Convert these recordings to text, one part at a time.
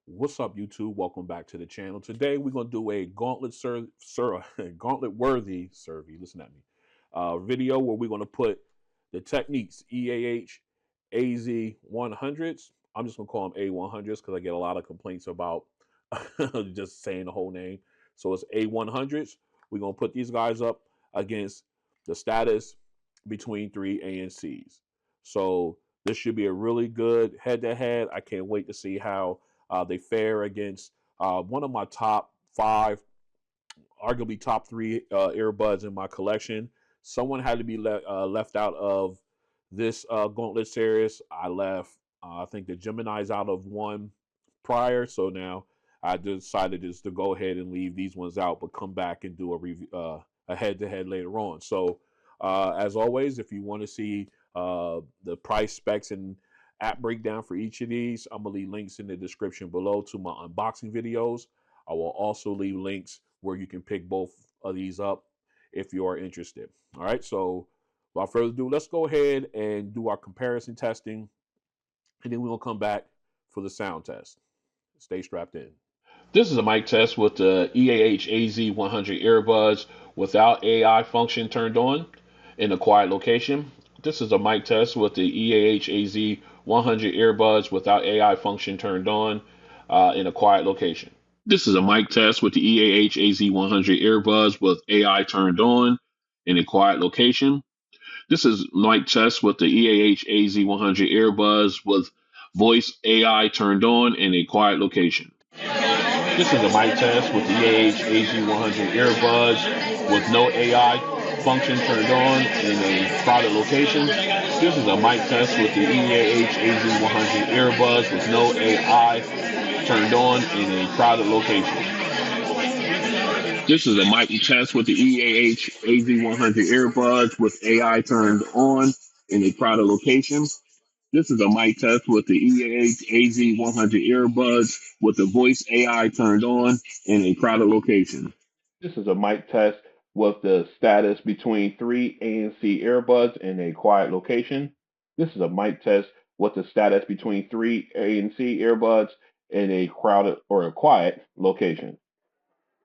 What's up, YouTube? Welcome back to the channel. Today we're gonna do a gauntlet worthy survey. Listen at me. Video where we're gonna put the Technics EAH-AZ100s. I'm just gonna call them A100s because I get a lot of complaints about just saying the whole name. So it's A100s. We're gonna put these guys up against the status between three ANCs. So this should be a really good head-to-head. I can't wait to see how they fare against one of my top five, arguably top three earbuds in my collection. Someone had to be left out of this Gauntlet Series. I left, I think the Gemini's out of one prior. So now I decided just to go ahead and leave these ones out, but come back and do a review, a head-to-head later on. So as always, if you want to see the price, specs, and app breakdown for each of these, I'm gonna leave links in the description below to my unboxing videos. I will also leave links where you can pick both of these up if you are interested. All right, so without further ado, let's go ahead and do our comparison testing, and then we'll come back for the sound test. Stay strapped in. This is a mic test with the EAH-AZ100 earbuds without AI function turned on in a quiet location. This is a mic test with the EAH-AZ100 earbuds without AI function turned on in a quiet location. This is a mic test with the EAH-AZ100 earbuds with AI turned on in a quiet location. This is mic test with the EAH-AZ100 earbuds with voice AI turned on in a quiet location. This is a mic test with the EAH-AZ100 earbuds with no AI function turned on in a crowded location. This is a mic test with the EAH-AZ100 earbuds with no AI turned on in a crowded location. This is a mic test with the EAH-AZ100 earbuds with AI turned on in a crowded location. This is a mic test with the EAH-AZ100 earbuds with the voice AI turned on in a crowded location. This is a mic test with the status between three ANC earbuds in a quiet location. This is a mic test with the status between three ANC earbuds in a crowded or a quiet location.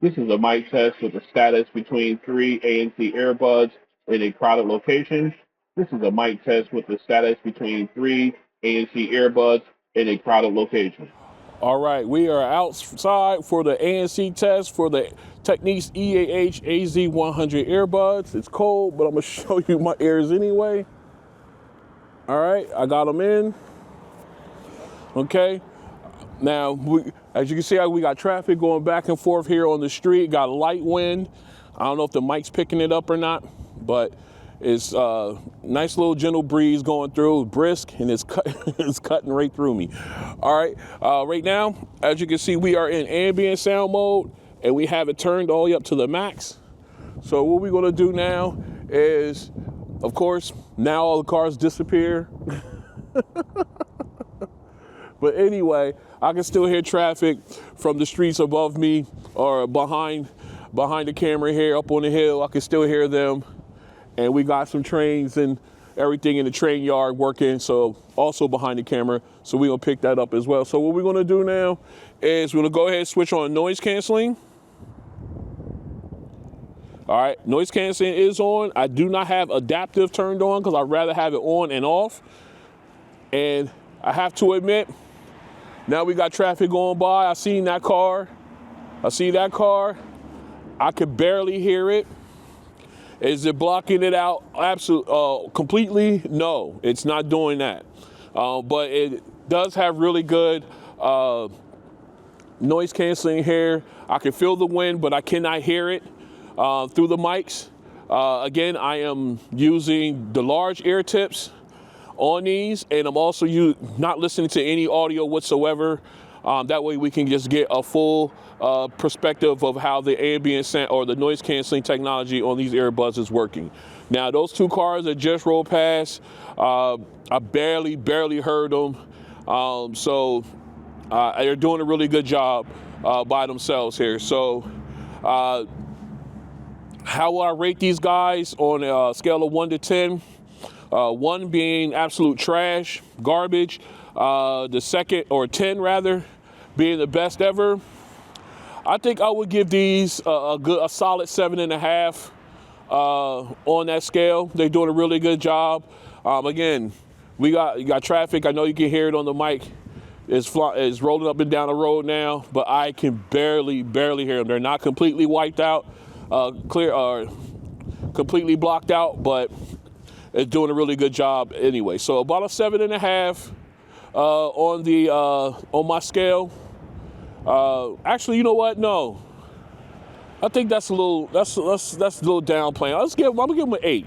This is a mic test with the status between three ANC earbuds in a crowded location. This is a mic test with the status between three ANC earbuds in a crowded location. All right, we are outside for the ANC test for the Technics EAH-AZ100 earbuds. It's cold, but I'm gonna show you my ears anyway. All right, I got them in. Okay, now as you can see, we got traffic going back and forth here on the street. Got a light wind. I don't know if the mic's picking it up or not, but it's a nice little gentle breeze going through, brisk, and it's cutting right through me. All right, right now, as you can see, we are in ambient sound mode, and we have it turned all the way up to the max. So what we're gonna do now is, of course, now all the cars disappear. But anyway, I can still hear traffic from the streets above me or behind the camera here up on the hill. I can still hear them. And we got some trains and everything in the train yard working, so also behind the camera. So we're gonna pick that up as well. So what we're gonna do now is we're gonna go ahead and switch on noise canceling. All right, noise canceling is on. I do not have adaptive turned on because I'd rather have it on and off. And I have to admit, now we got traffic going by. I seen that car. I see that car. I could barely hear it. Is it blocking it out completely? No, it's not doing that. But it does have really good noise canceling here. I can feel the wind, but I cannot hear it through the mics. Again, I am using the large ear tips on these, and I'm also not listening to any audio whatsoever. That way we can just get a full perspective of how the ambient sound or the noise canceling technology on these earbuds is working. Now, those two cars that just rolled past, I barely heard them. So they're doing a really good job by themselves here. So how will I rate these guys on a scale of 1 to 10? 1 being absolute trash, garbage. The second, or 10 rather, being the best ever, I think I would give these a solid 7.5 on that scale. They're doing a really good job. Again, you got traffic. I know you can hear it on the mic. It's rolling up and down the road now, but I can barely hear them. They're not completely wiped out, completely blocked out, but it's doing a really good job anyway. So about a 7.5 on my scale. Actually, you know what? No, I think that's a little downplaying. I'm gonna give them an 8.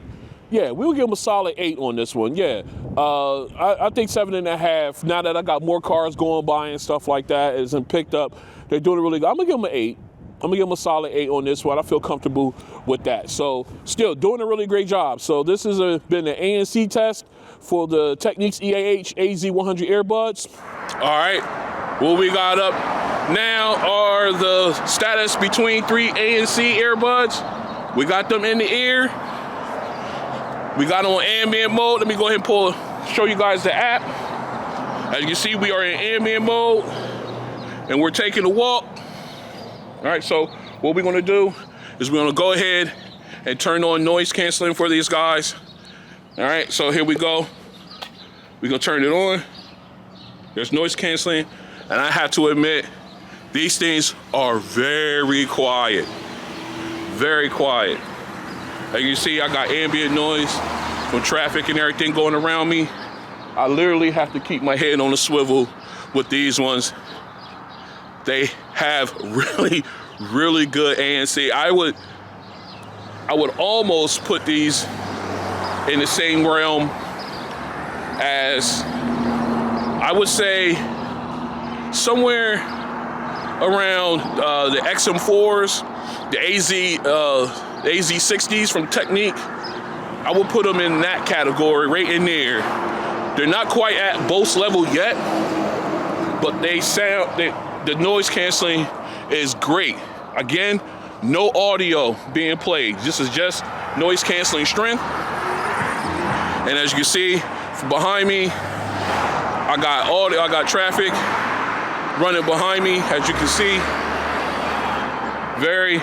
Yeah, we'll give them a solid 8 on this one. Yeah, I think 7.5. Now that I got more cars going by and stuff like that, isn't picked up. They're doing it really good. I'm gonna give them an 8. I'm gonna give them a solid 8 on this one. I feel comfortable with that. So still doing a really great job. So this has been the ANC test for the Technics EAH-AZ100 Earbuds. All right, what we got up now are the status between 3ANC Earbuds. We got them in the ear. We got them on ambient mode. Let me go ahead and show you guys the app. As you can see, we are in ambient mode and we're taking a walk. All right, so what we're gonna do is we're gonna go ahead and turn on noise canceling for these guys. All right, so here we go. We're gonna turn it on. There's noise canceling, and I have to admit, these things are very quiet. Very quiet. As you see, I got ambient noise from traffic and everything going around me. I literally have to keep my head on a swivel with these ones. They have really good ANC. I would almost put these in the same realm as, I would say, somewhere around the XM4s, the AZ60s from Technics. I will put them in that category, right in there. They're not quite at Bose level yet, but the noise canceling is great. Again, no audio being played. This is just noise canceling strength. And as you can see from behind me, I got audio, I got traffic running behind me. As you can see, very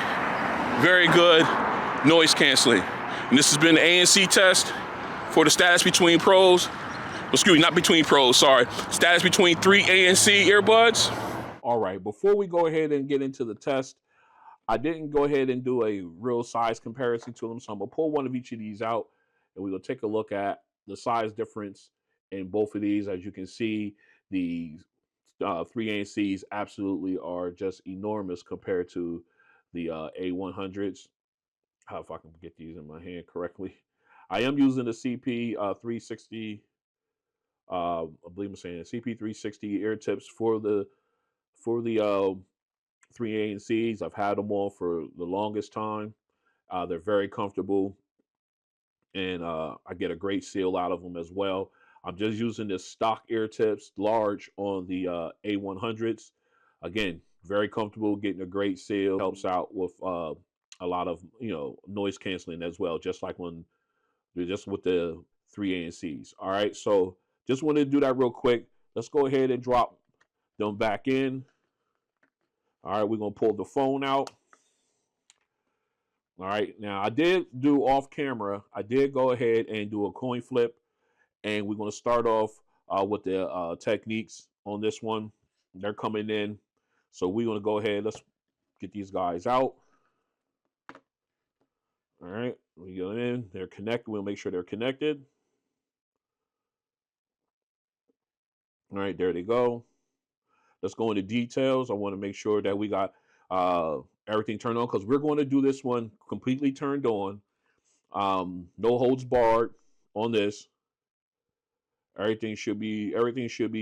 good noise canceling. And this has been the ANC test for the status between pros. Excuse me, not between pros, sorry. Status between 3ANC earbuds. All right, before we go ahead and get into the test, I didn't go ahead and do a real size comparison to them. So I'm gonna pull one of each of these out and we're gonna take a look at the size difference in both of these. As you can see, the 3ANCs absolutely are just enormous compared to the A100s. If I can get these in my hand correctly. I am using the CP 360, I believe I'm saying CP360 ear tips for the 3ANCs. I've had them on for the longest time. They're very comfortable, and I get a great seal out of them as well. I'm just using this stock ear tips, large, on the A100s. Again, very comfortable, getting a great seal. Helps out with a lot of noise canceling as well, just like when just with the 3ANCs. All right, so just wanted to do that real quick. Let's go ahead and drop them back in. All right, we're gonna pull the phone out. All right, now I did do off camera. I did go ahead and do a coin flip, and we're gonna start off with the Technics on this one. They're coming in, so we're gonna go ahead. Let's get these guys out. All right, we go in. They're connected. We'll make sure they're connected. All right, there they go. Let's go into details. I want to make sure that we got everything turned on, because we're going to do this one completely turned on. No holds barred on this. Everything should be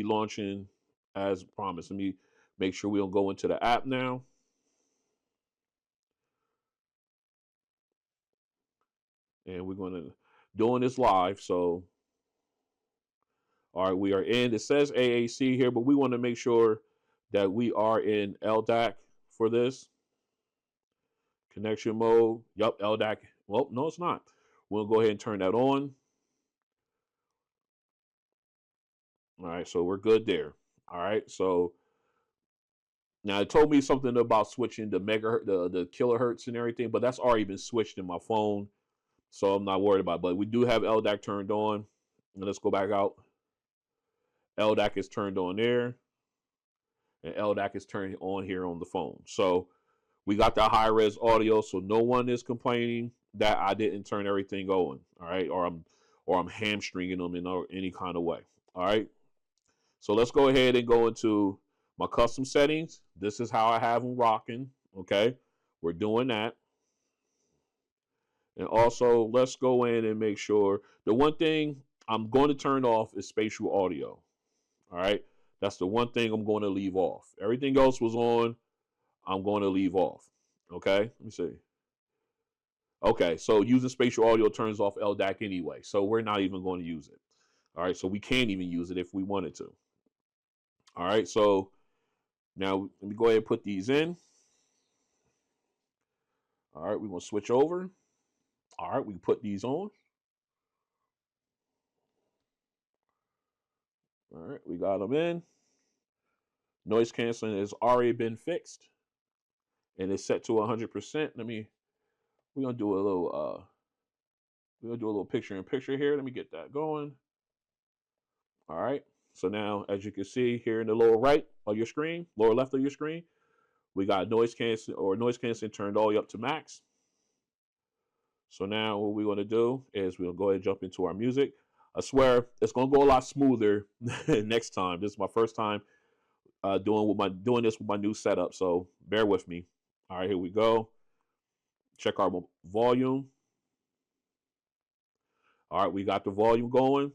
launching as promised. Let me make sure we don't go into the app now. And we're going to doing this live. So, all right, we are in. It says AAC here, but we want to make sure that we are in LDAC for this. Connection mode. Yup, LDAC. Well, no, it's not. We'll go ahead and turn that on. All right, so we're good there. All right, so Now it told me something about switching the megahertz, the kilohertz and everything, but that's already been switched in my phone, so I'm not worried about it. But we do have LDAC turned on. And let's go back out. LDAC is turned on there, and LDAC is turned on here on the phone. So we got that high res audio, so no one is complaining that I didn't turn everything on. All right, or I'm hamstringing them in any kind of way. All right. So let's go ahead and go into my custom settings. This is how I have them rocking. Okay, we're doing that. And also, let's go in and make sure the one thing I'm going to turn off is spatial audio. All right, that's the one thing I'm going to leave off. Everything else was on. I'm going to leave off. Okay, let me see. Okay, so using spatial audio turns off LDAC anyway, so we're not even going to use it. All right, so we can't even use it if we wanted to. All right, so now let me go ahead and put these in. All right, we're going to switch over. All right, we can put these on. All right, we got them in. Noise canceling has already been fixed, and it's set to 100%. We're gonna do a little picture in picture here. Let me get that going. All right. So now, as you can see here in the lower right of your screen, lower left of your screen, we got noise canceling turned all the way up to max. So now what we're gonna do is we'll go ahead and jump into our music. I swear it's gonna go a lot smoother next time. This is my first time doing this with my new setup, so bear with me. All right, here we go. Check our volume. All right, we got the volume going.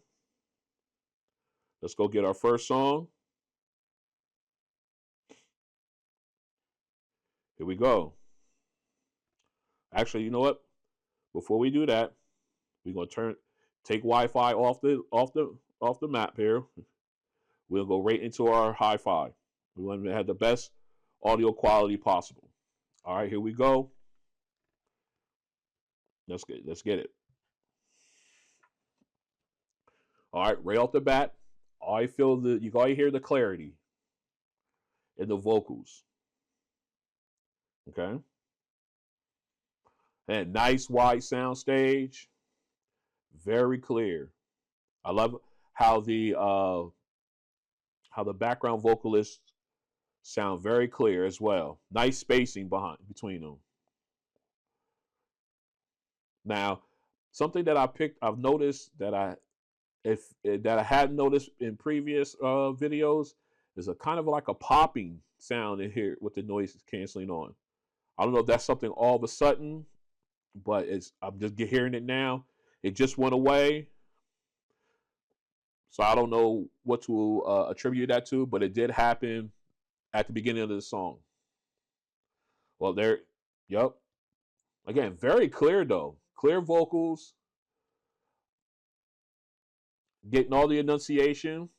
Let's go get our first song. Here we go. Actually, you know what? Before we do that, we're gonna take Wi-Fi off the map here. We'll go right into our hi-fi. We want to have the best audio quality possible. All right, here we go. Let's get it. All right, right off the bat, I feel you gotta hear the clarity in the vocals. Okay. And nice wide sound stage. Very clear. I love how the background vocalists sound very clear as well. Nice spacing between them. Now, something that I've noticed that I hadn't noticed in previous videos is a kind of like a popping sound in here with the noise canceling on. I don't know if that's something all of a sudden, but I'm just hearing it now. It just went away, so I don't know what to attribute that to, but it did happen at the beginning of the song. Well, yep. Again, very clear though. Clear vocals, getting all the enunciation.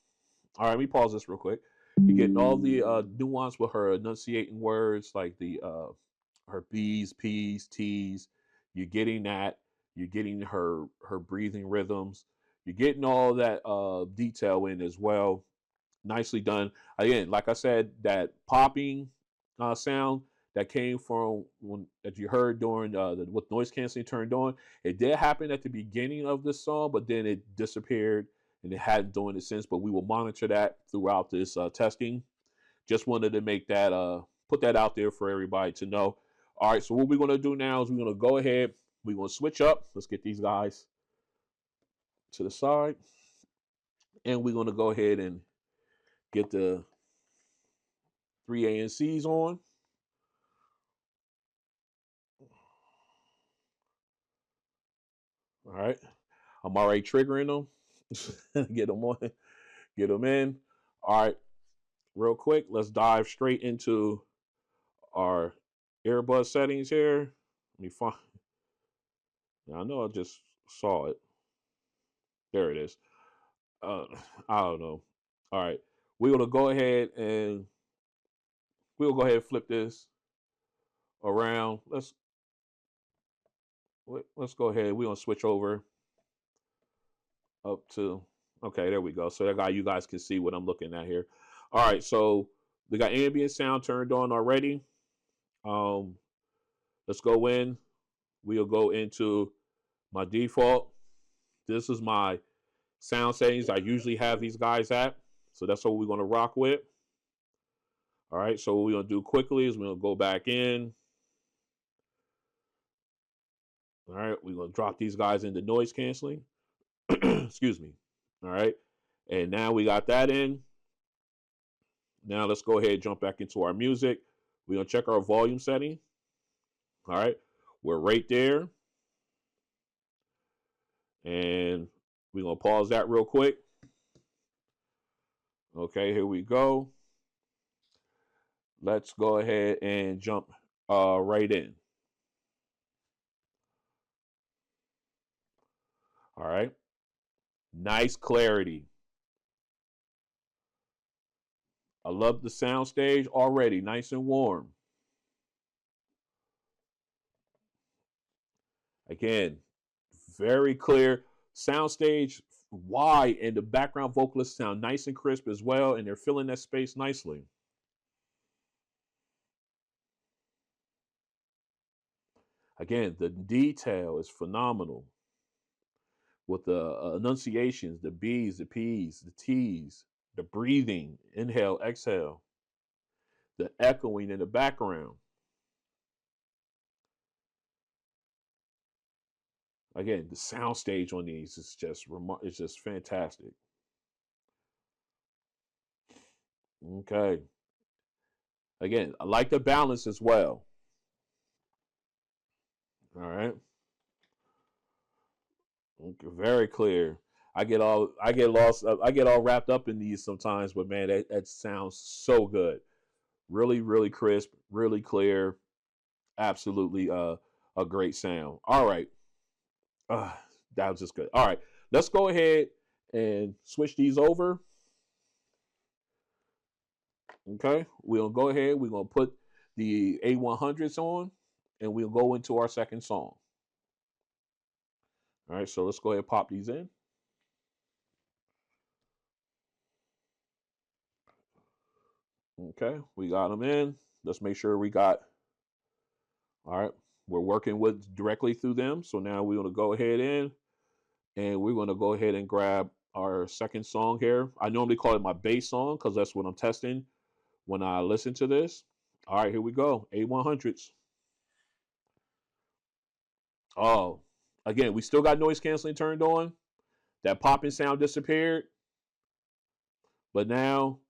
All right, let me pause this real quick. You're getting all the nuance with her enunciating words like her B's, P's, T's. You're getting that. You're getting her breathing rhythms. You're getting all that detail in as well. Nicely done. Again, like I said, that popping sound that came from that you heard during with noise canceling turned on. It did happen at the beginning of the song, but then it disappeared and it hadn't done it since. But we will monitor that throughout this testing. Just wanted to make that put that out there for everybody to know. All right, so what we're gonna do now is we're gonna go ahead. We're gonna switch up. Let's get these guys to the side, and we're gonna go ahead and get the 3ANCs on. All right, I'm already triggering them. Get them on, get them in. All right, real quick, let's dive straight into our earbud settings here. Let me find. Now, I know I just saw it. There it is. Uh, I don't know. All right, we're gonna go ahead and flip this around. Let's go ahead. We're gonna switch over up to. Okay, there we go. So that guy, you guys can see what I'm looking at here. All right, so We got ambient sound turned on already. Let's go in. We'll go into my default. This is my sound settings I usually have these guys at. So that's what we're going to rock with. All right. So what we're going to do quickly is we're going to go back in. All right. We're going to drop these guys into noise canceling. Excuse me. All right. And now we got that in. Now let's go ahead and jump back into our music. We're going to check our volume setting. All right. We're right there. And we're going to pause that real quick. Okay, here we go. Let's go ahead and jump right in. All right. Nice clarity. I love the sound stage already. Nice and warm. Again, very clear. Sound stage wide, and the background vocalists sound nice and crisp as well, and they're filling that space nicely. Again, the detail is phenomenal with the enunciations, the B's, the P's, the T's, the breathing, inhale, exhale, the echoing in the background. Again, the sound stage on these is just it's just fantastic. Okay. Again, I like the balance as well. All right. Okay, very clear. I get all wrapped up in these sometimes, but man, that sounds so good. Really, really crisp, really clear. Absolutely a great sound. All right. That was just good. All right. Let's go ahead and switch these over. Okay. We'll go ahead. We're going to put the A100s on, and we'll go into our second song. All right. So let's go ahead and pop these in. Okay. We got them in. Let's make sure we got. All right. We're working with directly through them. So now we're going to go ahead in, and we're going to go ahead and grab our second song here. I normally call it my bass song because that's what I'm testing when I listen to this. All right, here we go. A100s. Oh, again, we still got noise canceling turned on. That popping sound disappeared. But now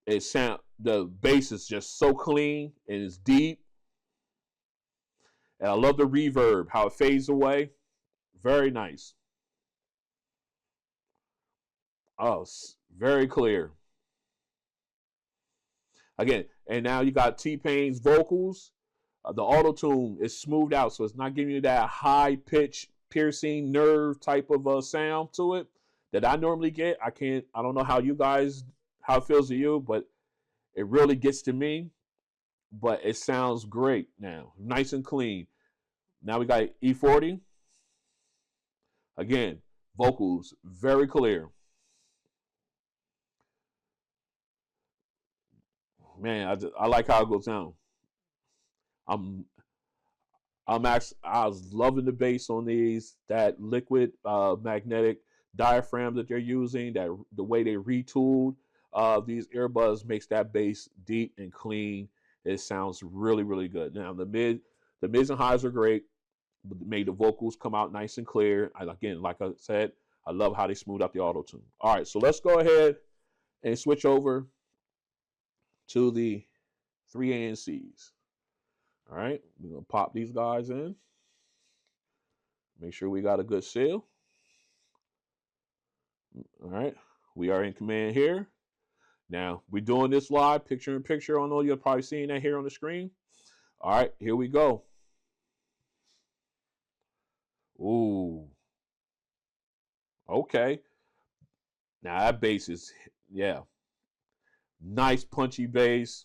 the bass is just so clean and it's deep. And I love the reverb, how it fades away. Very nice. Oh, very clear. Again, and now you got T-Pain's vocals. The auto tune is smoothed out, so it's not giving you that high pitch, piercing nerve type of sound to it that I normally get. I don't know how it feels to you, but it really gets to me. But it sounds great now, nice and clean. Now we got E40. Again, vocals very clear. Man, I like how it goes down. I'm I was loving the bass on these. That liquid magnetic diaphragm that they're using, that the way they retooled these earbuds makes that bass deep and clean. It sounds really, really good. Now the mids and highs are great. But made the vocals come out nice and clear. Again, like I said, I love how they smooth out the auto tune. All right, so let's go ahead and switch over to the 3ANCs. All right, we're gonna pop these guys in. Make sure we got a good seal. All right, we are in command here. Now, we're doing this live, picture in picture. I know you're probably seeing that here on the screen. All right, here we go. Ooh. Okay. Now, that bass is, yeah. Nice punchy bass.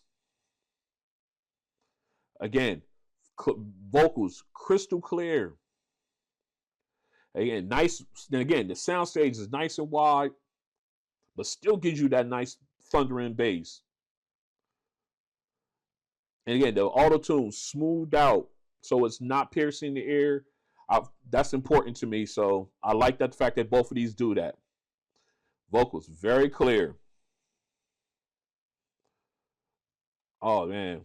Again, vocals crystal clear. Again, nice. And again, the sound stage is nice and wide, but still gives you that nice thundering bass. And again, the auto tune smoothed out, so it's not piercing the ear. That's important to me. So I like that the fact that both of these do that. Vocals very clear. Oh man,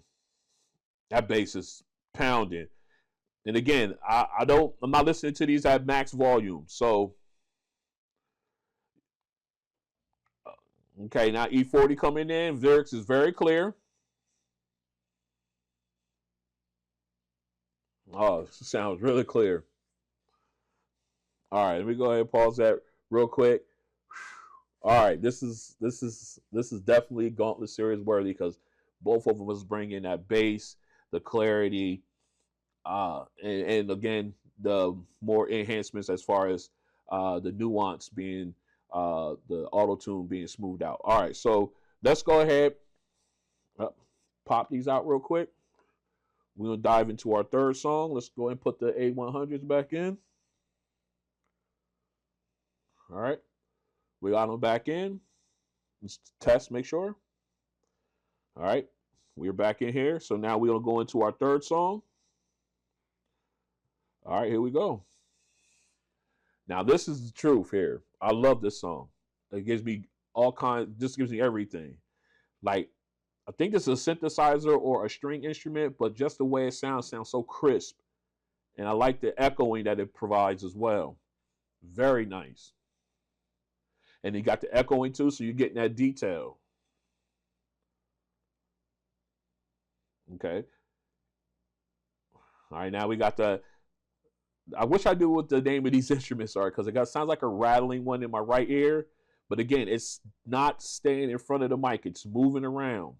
that bass is pounding. And again, I'm not listening to these at max volume. So okay, now E40 coming in. Lyrics is very clear. Oh, it sounds really clear. All right, let me go ahead and pause that real quick. All right, this is definitely Gauntlet Series worthy because both of them was bringing that bass, the clarity, and again the more enhancements as far as the nuance being the auto tune being smoothed out. All right, so let's go ahead, pop these out real quick. We're gonna dive into our third song. Let's go ahead and put the A100s back in. All right, we got them back in. Let's test, make sure. All right, we're back in here. So now we're gonna go into our third song. All right, here we go. Now this is the truth here. I love this song. It gives me all kinds. This gives me everything. Like I think this is a synthesizer or a string instrument, but just the way it sounds so crisp, and I like the echoing that it provides as well. Very nice. And you got the echoing too, so you're getting that detail. Okay. All right, now we got the. I wish I knew what the name of these instruments are because sounds like a rattling one in my right ear. But again, it's not staying in front of the mic, it's moving around.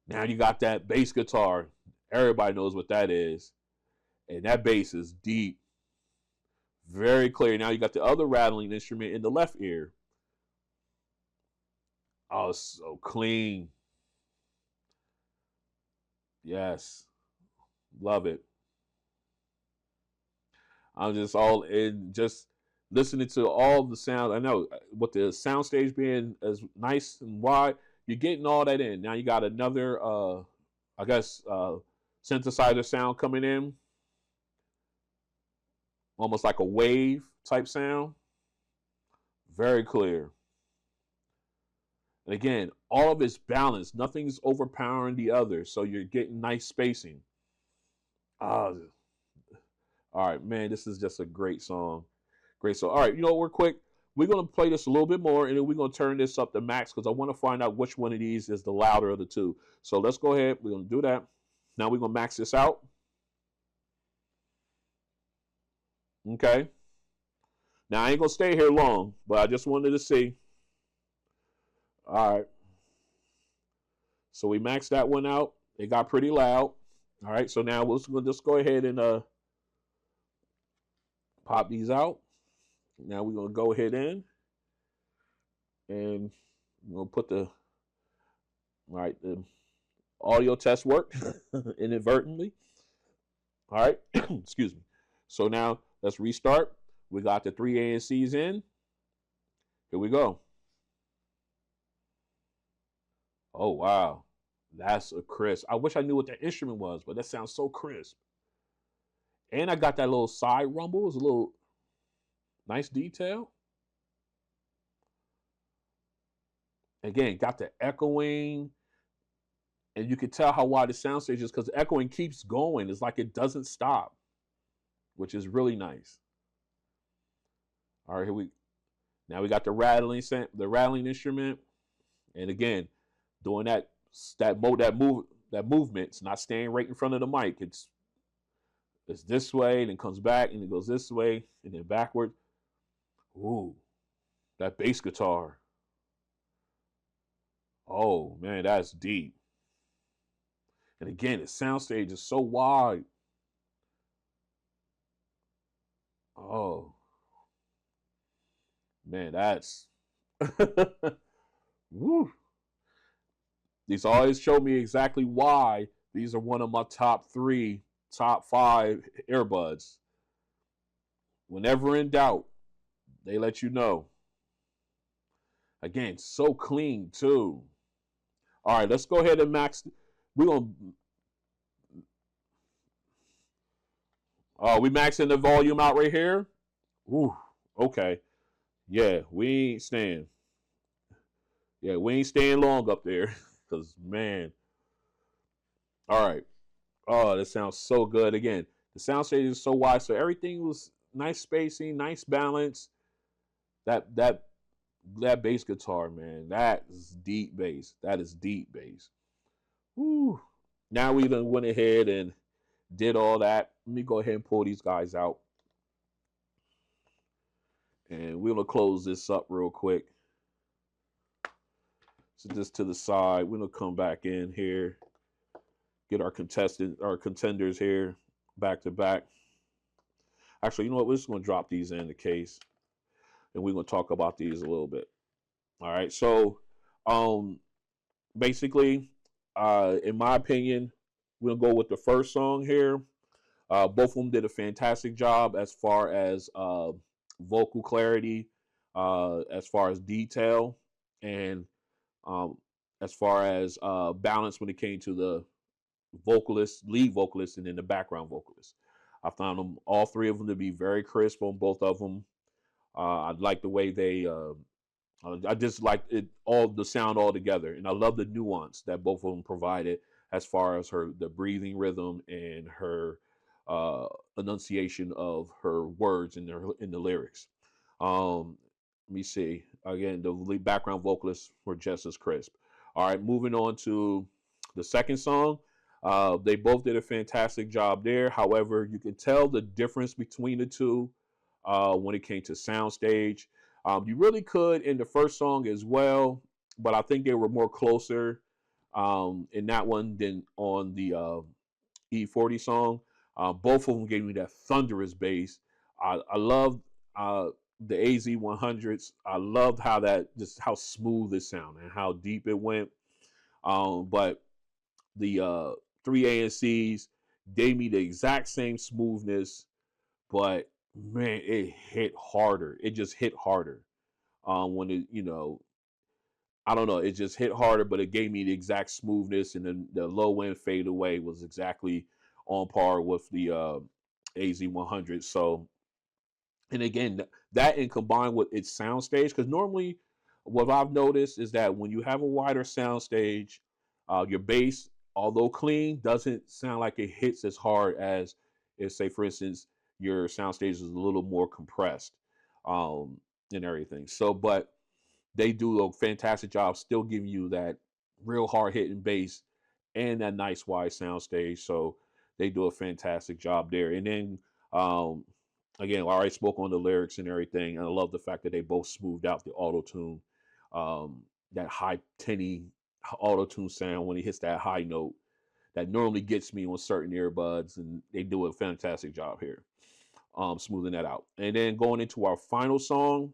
Now you got that bass guitar. Everybody knows what that is. And that bass is deep, very clear. Now you got the other rattling instrument in the left ear. Oh, so clean. Yes. Love it. I'm just all in, just listening to all the sound. I know with the soundstage being as nice and wide, you're getting all that in. Now you got another, I guess, synthesizer sound coming in, almost like a wave type sound. Very clear. And again, all of it's balanced. Nothing's overpowering the other, so you're getting nice spacing. Oh, all right, man, this is just a great song. Great song. All right, we're quick. We're going to play this a little bit more, and then we're going to turn this up to max because I want to find out which one of these is the louder of the two. So let's go ahead. We're going to do that. Now we're going to max this out. Okay. Now I ain't going to stay here long, but I just wanted to see. All right. So we maxed that one out. It got pretty loud. All right. So now we'll just go ahead and pop these out. Now we're going to go ahead and we'll put the audio test worked inadvertently. All right. Excuse me. So now let's restart. We got the 3 ANCs in. Here we go. Oh, wow. That's a crisp. I wish I knew what that instrument was, but that sounds so crisp. And I got that little side rumble. It's a little nice detail. Again, got the echoing. And you can tell how wide the soundstage is because the echoing keeps going. It's like it doesn't stop, which is really nice. All right, now we got the rattling instrument. And again, doing that movement. It's not staying right in front of the mic. It's this way, and then comes back, and it goes this way, and then backward. Ooh, that bass guitar. Oh man, that's deep. And again, the soundstage is so wide. Oh man, that's woo. These always show me exactly why these are one of my top 5 earbuds. Whenever in doubt, they let you know. Again, so clean too. All right, let's go ahead and max. We're gonna we maxing the volume out right here. Ooh, okay. Yeah, we ain't staying. Yeah, we ain't staying long up there. Cause man. All right. Oh, that sounds so good. Again, the sound stage is so wide, so everything was nice spacing, nice balance. That that bass guitar, man, that is deep bass. That is deep bass. Woo. Now we done went ahead and did all that. Let me go ahead and pull these guys out. And we're gonna close this up real quick. So just to the side, we're gonna come back in here, get our contenders here back to back. Actually, you know what? We're just gonna drop these in the case, and we're gonna talk about these a little bit. All right. So, um, basically, in my opinion, we'll go with the first song here. Both of them did a fantastic job as far as vocal clarity, as far as detail, and um, as far as balance when it came to the vocalist, lead vocalist, and then the background vocalist. I found them all three of them to be very crisp on both of them. I like the way they. I just like it all the sound all together, and I love the nuance that both of them provided as far as the breathing rhythm and her uh, enunciation of her words in the lyrics. Let me see. Again, the lead background vocalists were just as crisp. All right, moving on to the second song. They both did a fantastic job there. However, you can tell the difference between the two when it came to soundstage. You really could in the first song as well, but I think they were more closer in that one than on the E40 song. Both of them gave me that thunderous bass. I loved the AZ100s. I loved how just how smooth it sounded and how deep it went. But the 3ANCs gave me the exact same smoothness, but man, it hit harder. It just hit harder. When it, I don't know, it just hit harder, but it gave me the exact smoothness, and then the low end fade away was exactly on par with the AZ100. So, and again, that and combined with its soundstage, because normally what I've noticed is that when you have a wider soundstage, your bass, although clean, doesn't sound like it hits as hard as if, say, for instance, your soundstage is a little more compressed um, and everything. So, but they do a fantastic job still giving you that real hard hitting bass and that nice wide soundstage. So they do a fantastic job there. And then um, again, I already spoke on the lyrics and everything, and I love the fact that they both smoothed out the auto tune, that high tinny auto tune sound when he hits that high note that normally gets me on certain earbuds, and they do a fantastic job here, smoothing that out. And then going into our final song,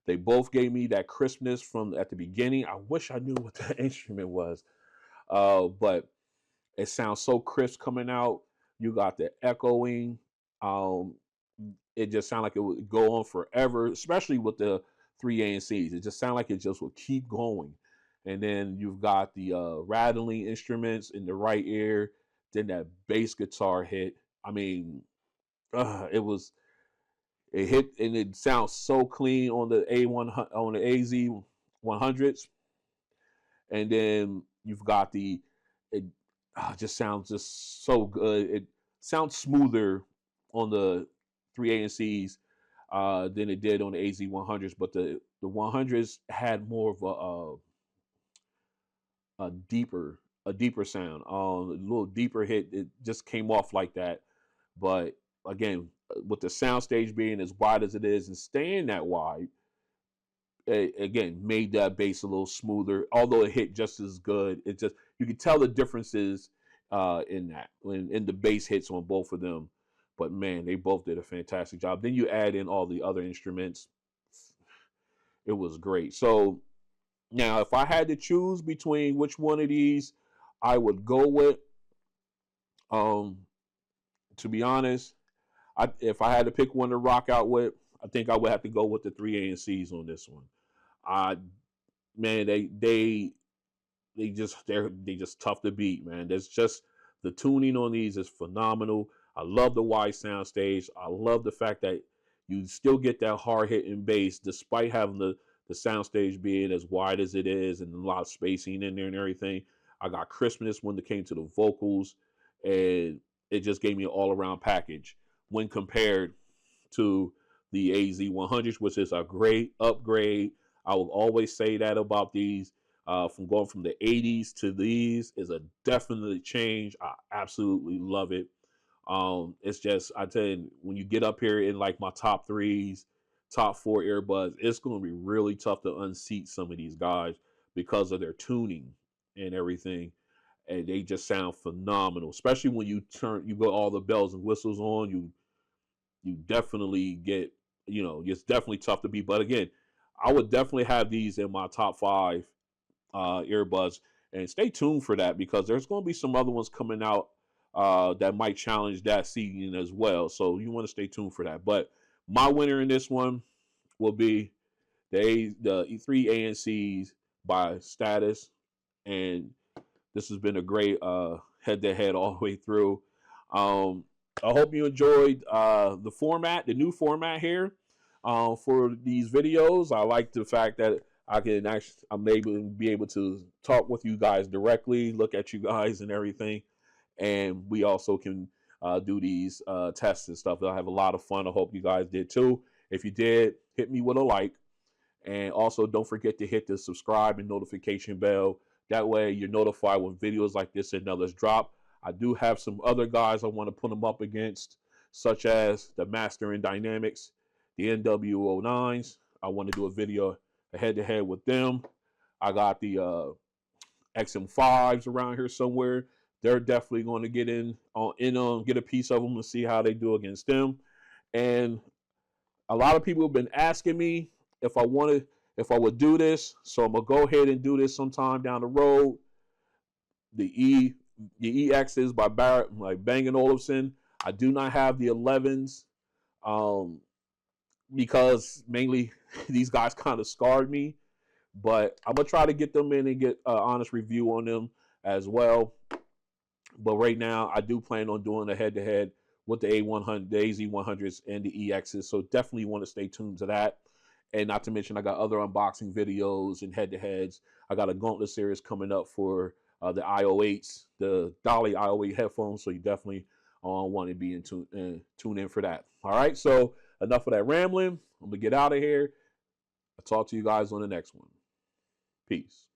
they both gave me that crispness from at the beginning. I wish I knew what the instrument was, but it sounds so crisp coming out. You got the echoing. Um, it just sounded like it would go on forever, especially with the 3ANCs. It just sounded like it just would keep going. And then you've got the rattling instruments in the right ear. Then that bass guitar hit. I mean, it hit and it sounds so clean on the AZ100s, and then you've got it just sounds just so good. It sounds smoother on the 3ANCs than it did on the AZ100s, but the 100s had more of a deeper sound, a little deeper hit. It just came off like that, but again, with the soundstage being as wide as it is and staying that wide, it, again made that bass a little smoother. Although it hit just as good, it just you can tell the differences in that when in the bass hits on both of them. But man, they both did a fantastic job. Then you add in all the other instruments, it was great. So now, if I had to choose between which one of these I would go with, um, to be honest, if I had to pick one to rock out with, I think I would have to go with the 3ANCs on this one. I man, they they just tough to beat, man. There's just the tuning on these is phenomenal. I love the wide sound stage. I love the fact that you still get that hard hitting bass despite having the sound stage being as wide as it is and a lot of spacing in there and everything. I got crispness when it came to the vocals, and it just gave me an all around package when compared to the AZ100s, which is a great upgrade. I will always say that about these. From going from the 80s to these is a definite change. I absolutely love it. It's just, I tell you, when you get up here in like my top threes, top four earbuds, it's going to be really tough to unseat some of these guys because of their tuning and everything. And they just sound phenomenal, especially when you got all the bells and whistles on. You definitely get, it's definitely tough to beat. But again, I would definitely have these in my top five earbuds, and stay tuned for that because there's going to be some other ones coming out that might challenge that seating as well. So you want to stay tuned for that. But my winner in this one will be the 3ANCs by Status, and this has been a great head-to-head all the way through. I hope you enjoyed the format, the new format here for these videos. I like the fact that I'm able to be able to talk with you guys directly, look at you guys and everything, and we also can do these tests and stuff. I have a lot of fun. I hope you guys did too. If you did, hit me with a like, and also don't forget to hit the subscribe and notification bell. That way you're notified when videos like this and others drop. I do have some other guys I want to put them up against, such as the Master in Dynamics, the NW09s. I want to do a video head-to-head with them. I got the XM5s around here somewhere. They're definitely going to get get a piece of them and see how they do against them. And a lot of people have been asking me if I would do this. So I'm gonna go ahead and do this sometime down the road. The EXs by Bang & Olufsen. I do not have the 11s because mainly these guys kind of scarred me. But I'm gonna try to get them in and get an honest review on them as well. But right now, I do plan on doing a head-to-head with the A100, the AZ100s, and the EXs. So definitely want to stay tuned to that. And not to mention, I got other unboxing videos and head-to-heads. I got a Gauntlet Series coming up for the IO8s, the Dolly IO8 headphones. So you definitely want to be tune in for that. All right. So enough of that rambling. I'm gonna get out of here. I'll talk to you guys on the next one. Peace.